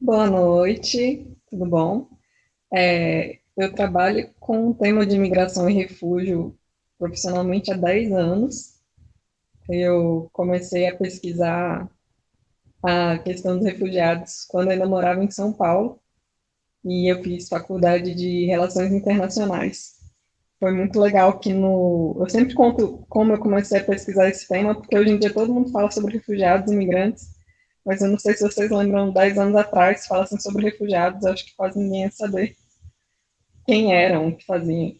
Boa noite, tudo bom? Eu trabalho com o tema de imigração e refúgio profissionalmente há 10 anos. Eu comecei a pesquisar a questão dos refugiados quando eu ainda morava em São Paulo e eu fiz faculdade de Relações Internacionais. Foi muito legal que no... Eu sempre conto como eu comecei a pesquisar esse tema, porque hoje em dia todo mundo fala sobre refugiados, imigrantes, mas eu não sei se vocês lembram, 10 anos atrás, falassem sobre refugiados, eu acho que quase ninguém ia saber quem eram, o que faziam.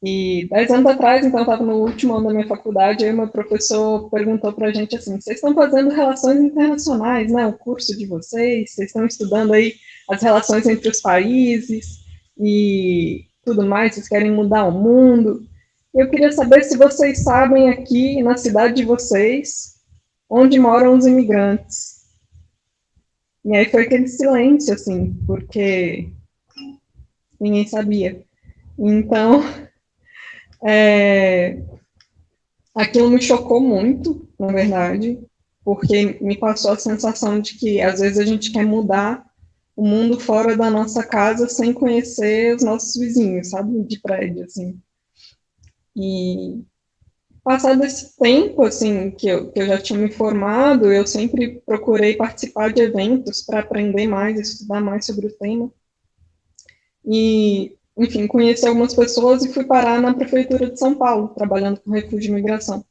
E 10 anos atrás, então, eu estava no último ano da minha faculdade, aí meu professor perguntou para a gente assim, vocês estão fazendo relações internacionais, né, o curso de vocês estão estudando aí as relações entre os países e tudo mais, vocês querem mudar o mundo. Eu queria saber se vocês sabem aqui na cidade de vocês onde moram os imigrantes. E aí foi aquele silêncio, assim, porque ninguém sabia. Então, é, aquilo me chocou muito, na verdade, porque me passou a sensação de que às vezes a gente quer mudar o mundo fora da nossa casa sem conhecer os nossos vizinhos, sabe, de prédio, assim. E passado esse tempo, assim, que eu já tinha me formado, eu sempre procurei participar de eventos para aprender mais, estudar mais sobre o tema. E, enfim, conheci algumas pessoas e fui parar na prefeitura de São Paulo, trabalhando com refúgio e imigração.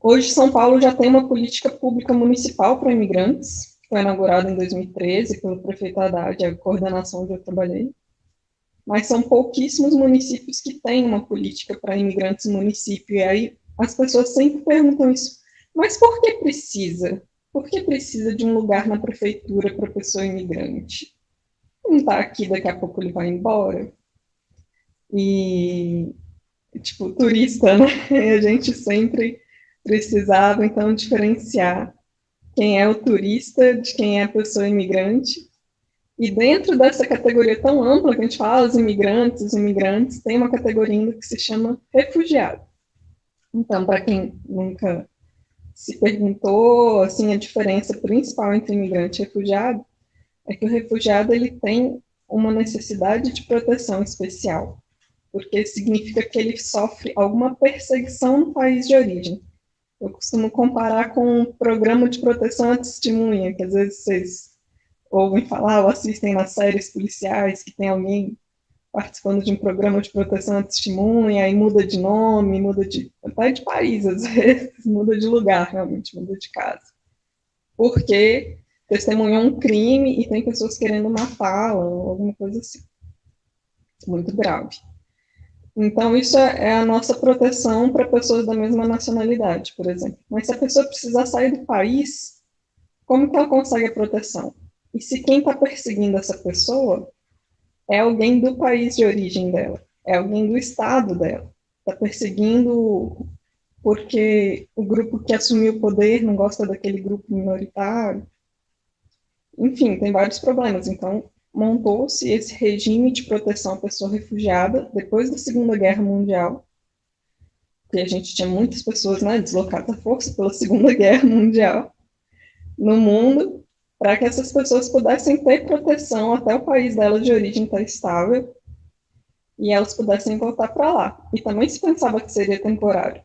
Hoje, São Paulo já tem uma política pública municipal para imigrantes, que foi inaugurada em 2013 pelo prefeito Haddad, a coordenação onde eu trabalhei, mas são pouquíssimos municípios que têm uma política para imigrantes no município, e aí as pessoas sempre perguntam isso, mas por que precisa? Por que precisa de um lugar na prefeitura para pessoa imigrante? Não está aqui, daqui a pouco ele vai embora? E, tipo, turista, né? A gente sempre precisava, então, diferenciar quem é o turista de quem é a pessoa imigrante. E dentro dessa categoria tão ampla que a gente fala, os imigrantes, tem uma categoria ainda que se chama refugiado. Então, para quem nunca se perguntou, assim, a diferença principal entre imigrante e refugiado é que o refugiado ele tem uma necessidade de proteção especial, porque significa que ele sofre alguma perseguição no país de origem. Eu costumo comparar com um programa de proteção à testemunha, que às vezes vocês ouvem falar ou assistem nas séries policiais que tem alguém participando de um programa de proteção à testemunha, aí muda de nome, muda de até de país, às vezes, muda de lugar, realmente, muda de casa. Porque testemunhou um crime e tem pessoas querendo matá-la, ou alguma coisa assim. Muito grave. Então, isso é a nossa proteção para pessoas da mesma nacionalidade, por exemplo. Mas se a pessoa precisar sair do país, como que ela consegue a proteção? E se quem está perseguindo essa pessoa é alguém do país de origem dela, é alguém do estado dela, está perseguindo porque o grupo que assumiu o poder não gosta daquele grupo minoritário. Enfim, tem vários problemas. Então, montou-se esse regime de proteção à pessoa refugiada depois da Segunda Guerra Mundial, porque a gente tinha muitas pessoas, né, deslocadas à força pela Segunda Guerra Mundial no mundo, para que essas pessoas pudessem ter proteção até o país delas de origem estar estável e elas pudessem voltar para lá. E também se pensava que seria temporário.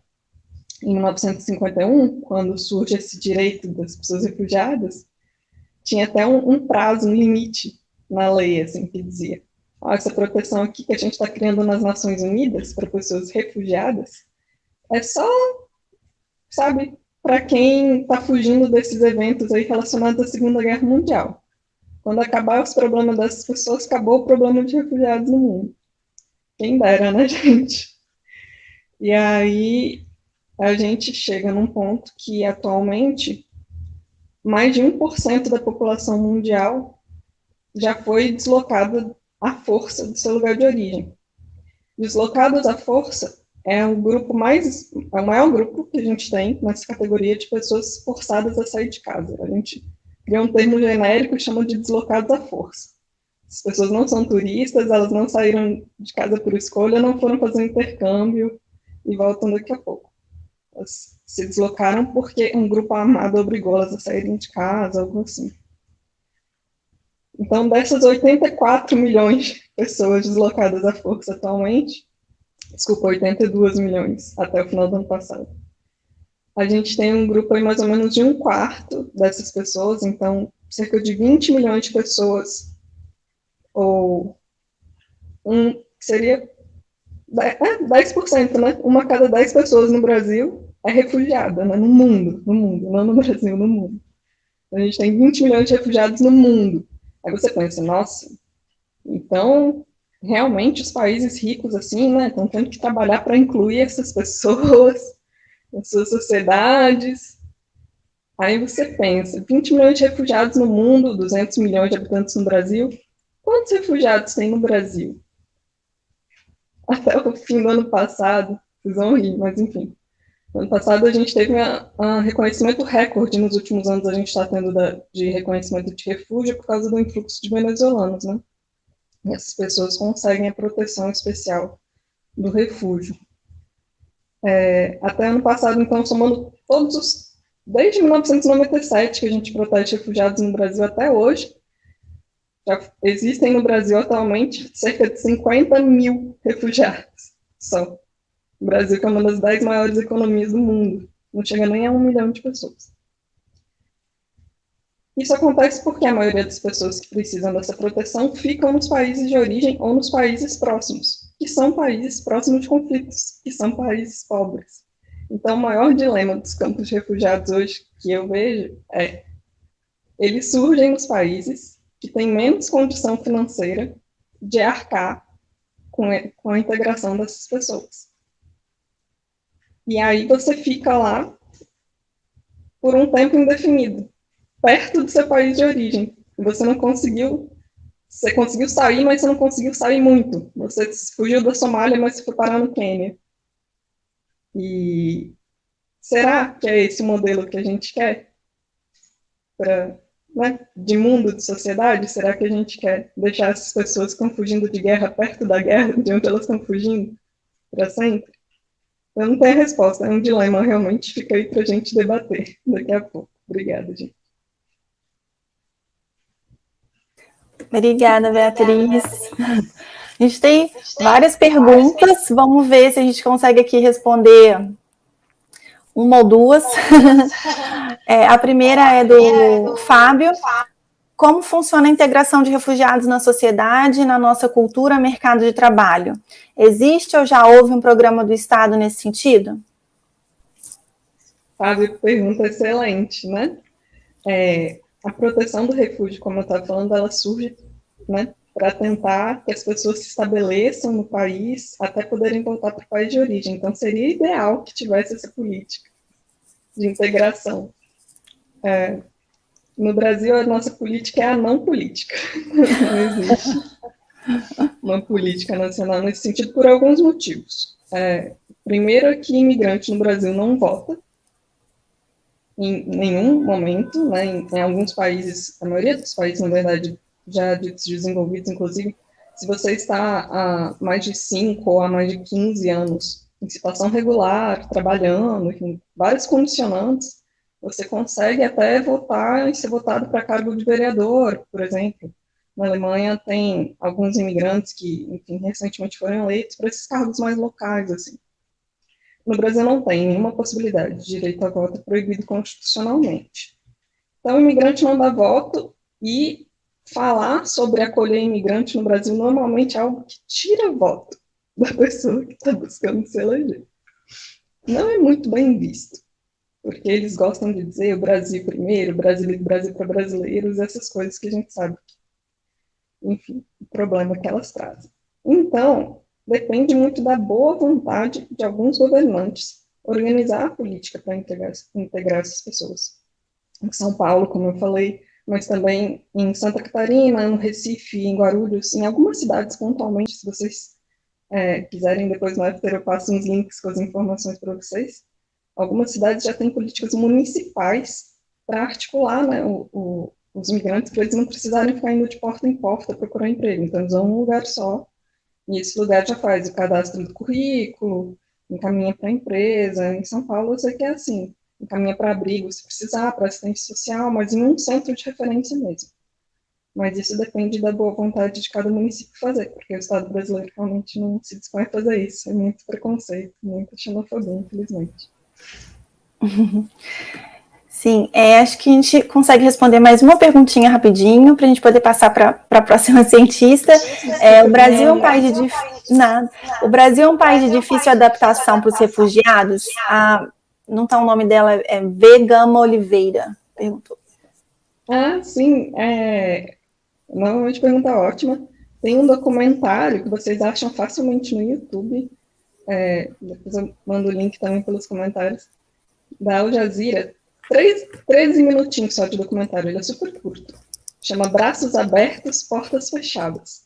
Em 1951, quando surge esse direito das pessoas refugiadas, tinha até um prazo, um limite na lei, assim, que dizia: essa proteção aqui que a gente está criando nas Nações Unidas para pessoas refugiadas é só, sabe, para quem está fugindo desses eventos aí relacionados à Segunda Guerra Mundial. Quando acabar os problemas dessas pessoas, acabou o problema de refugiados no mundo. Quem dera, né, gente? E aí a gente chega num ponto que atualmente mais de 1% da população mundial já foi deslocada à força do seu lugar de origem. Deslocados à força é o grupo mais, é o maior grupo que a gente tem nessa categoria de pessoas forçadas a sair de casa. A gente cria um termo genérico e chama de deslocados à força. As pessoas não são turistas, elas não saíram de casa por escolha, não foram fazer um intercâmbio e voltam daqui a pouco. Elas se deslocaram porque um grupo armado obrigou elas a saírem de casa, algo assim. Então, dessas 84 milhões de pessoas deslocadas à força atualmente, desculpa, 82 milhões até o final do ano passado, a gente tem um grupo aí mais ou menos de um quarto dessas pessoas, então cerca de 20 milhões de pessoas, ou seria 10%, né? Uma a cada 10 pessoas no Brasil é refugiada, né? No mundo, não no Brasil, no mundo. Então, a gente tem 20 milhões de refugiados no mundo. Aí você pensa, nossa, então realmente os países ricos assim, né, estão tendo que trabalhar para incluir essas pessoas nas suas sociedades. Aí você pensa, 20 milhões de refugiados no mundo, 200 milhões de habitantes no Brasil. Quantos refugiados tem no Brasil? Até o fim do ano passado, vocês vão rir, mas enfim. No ano passado a gente teve um reconhecimento recorde, nos últimos anos a gente está tendo de reconhecimento de refúgio por causa do influxo de venezuelanos, né? E essas pessoas conseguem a proteção especial do refúgio. Até ano passado, então, somando desde 1997 que a gente protege refugiados no Brasil até hoje, já existem no Brasil atualmente cerca de 50 mil refugiados só. O Brasil, que é uma das 10 maiores economias do mundo, não chega nem a 1 milhão de pessoas. Isso acontece porque a maioria das pessoas que precisam dessa proteção ficam nos países de origem ou nos países próximos, que são países próximos de conflitos, que são países pobres. Então, o maior dilema dos campos de refugiados hoje que eu vejo é eles surgem nos países que têm menos condição financeira de arcar com a integração dessas pessoas. E aí você fica lá por um tempo indefinido, perto do seu país de origem. Você conseguiu sair, mas você não conseguiu sair muito. Você fugiu da Somália, mas foi parar no Quênia. E será que é esse o modelo que a gente quer? De mundo, de sociedade? Será que a gente quer deixar essas pessoas que estão fugindo de guerra perto da guerra, de onde elas estão fugindo, para sempre? Eu não tenho a resposta, é um dilema, realmente. Fica aí para a gente debater daqui a pouco. Obrigada, gente. Obrigada, Beatriz. A gente tem várias perguntas, vamos ver se a gente consegue aqui responder uma ou duas. A primeira é do Fábio. Como funciona a integração de refugiados na sociedade, na nossa cultura, mercado de trabalho? Existe ou já houve um programa do Estado nesse sentido? Fábio, pergunta excelente, né? A proteção do refúgio, como eu estava falando, ela surge, né, para tentar que as pessoas se estabeleçam no país até poderem voltar para o país de origem. Então, seria ideal que tivesse essa política de integração. No Brasil, a nossa política é a não política. Não existe uma política nacional nesse sentido por alguns motivos. Primeiro é que imigrante no Brasil não vota em nenhum momento, né? Em alguns países, a maioria dos países, na verdade, já desenvolvidos, inclusive, se você está há mais de 5 ou há mais de 15 anos em situação regular, trabalhando, enfim, vários condicionantes, você consegue até votar e ser votado para cargo de vereador, por exemplo. Na Alemanha tem alguns imigrantes que, enfim, recentemente foram eleitos para esses cargos mais locais, assim. No Brasil não tem nenhuma possibilidade de direito a voto proibido constitucionalmente. Então, o imigrante não dá voto e falar sobre acolher imigrante no Brasil normalmente é algo que tira voto da pessoa que está buscando se eleger. Não é muito bem visto, porque eles gostam de dizer o Brasil primeiro, Brasil para brasileiros, essas coisas que a gente sabe. Enfim, o problema que elas trazem. Então, depende muito da boa vontade de alguns governantes organizar a política para integrar essas pessoas. Em São Paulo, como eu falei, mas também em Santa Catarina, no Recife, em Guarulhos, em algumas cidades pontualmente, se vocês quiserem depois no after eu passo uns links com as informações para vocês. Algumas cidades já têm políticas municipais para articular, né, os migrantes, para eles não precisarem ficar indo de porta em porta procurar emprego. Então, eles vão num lugar só, e esse lugar já faz o cadastro do currículo, encaminha para a empresa. Em São Paulo, eu sei que é assim, encaminha para abrigo se precisar, para assistência social, mas em um centro de referência mesmo. mas isso depende da boa vontade de cada município fazer, porque o Estado brasileiro realmente não se dispõe a fazer isso. É muito preconceito, muita xenofobia, infelizmente. Sim, acho que a gente consegue responder mais uma perguntinha rapidinho para a gente poder passar para a próxima cientista. O Brasil é um país de o Brasil é um país de difícil adaptação para os refugiados. Não está o nome dela, é Vegama Oliveira, perguntou. Sim, novamente pergunta ótima. Tem um documentário que vocês acham facilmente no YouTube, depois eu mando o link também pelos comentários, da Al Jazeera, 13 minutinhos só de documentário, ele é super curto. Chama Braços Abertos, Portas Fechadas.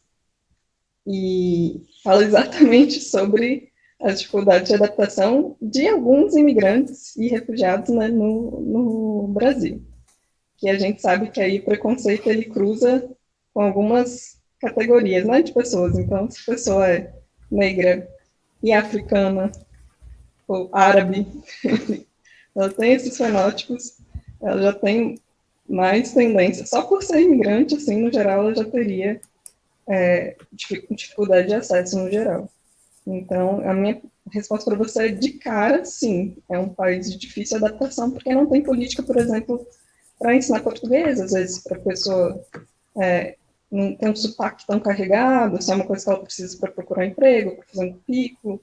E fala exatamente sobre as dificuldades de adaptação de alguns imigrantes e refugiados, né, no Brasil. Que a gente sabe que aí o preconceito ele cruza com algumas categorias, né, de pessoas. Então, se a pessoa é negra e africana, ou árabe, ela tem esses fenótipos, ela já tem mais tendência. Só por ser imigrante, assim, no geral, ela já teria dificuldade de acesso no geral. Então, a minha resposta para você é de cara, sim. É um país de difícil adaptação, porque não tem política, por exemplo, para ensinar português, às vezes, para a pessoa não ter um sotaque tão carregado, se é uma coisa que ela precisa para procurar emprego, para fazer um pico,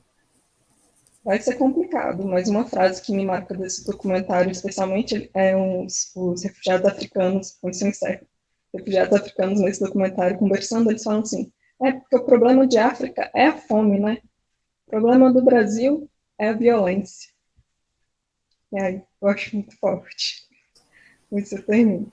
vai ser complicado. Mas uma frase que me marca desse documentário, especialmente, é os refugiados africanos, com isso eu encerro, refugiados africanos nesse documentário, conversando, eles falam assim, porque o problema de África é a fome, né? O problema do Brasil é a violência. E aí, eu acho muito forte. Com isso eu termino.